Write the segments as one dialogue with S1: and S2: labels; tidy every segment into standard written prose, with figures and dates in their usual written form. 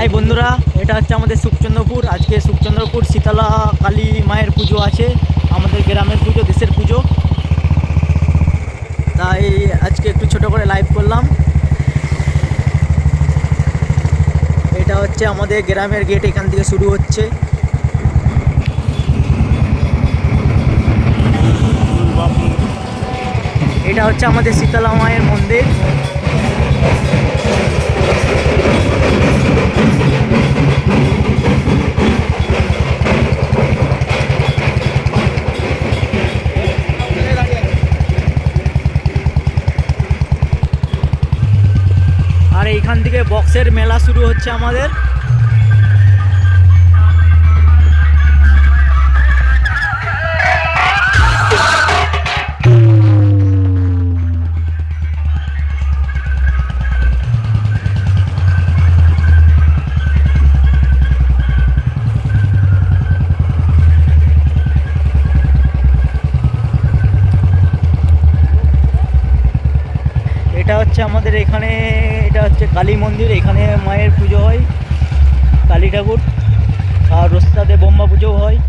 S1: High বন্ধুরা, এটা হচ্ছে আমাদের সুখচন্দ্রপুর। আজকে সুখচন্দ্রপুর শীতলা কালী মায়ের পুজো আছে, আমাদের গ্রামের পুজো, দেশের পুজো। তাই আজকে একটু ছোট করে লাইভ করলাম। এটা হচ্ছে আমাদের গ্রামের গেট, এখান থেকে শুরু হচ্ছে। এটা হচ্ছে আমাদের শীতলা মায়ের মন্দির। আর এইখান থেকে বক্সের মেলা শুরু হচ্ছে আমাদের। এটা হচ্ছে আমাদের এখানে, এটা হচ্ছে কালী মন্দির। এখানে মায়ের পুজো হয়, কালী ঠাকুর। আর রাস্তাতে বোম্বা পুজো হয়।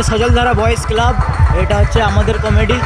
S1: সজলধারা বয়েজ ক্লাব, এটা হচ্ছে আমাদের কমেডি।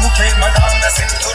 S2: मुखे मदान सिंधु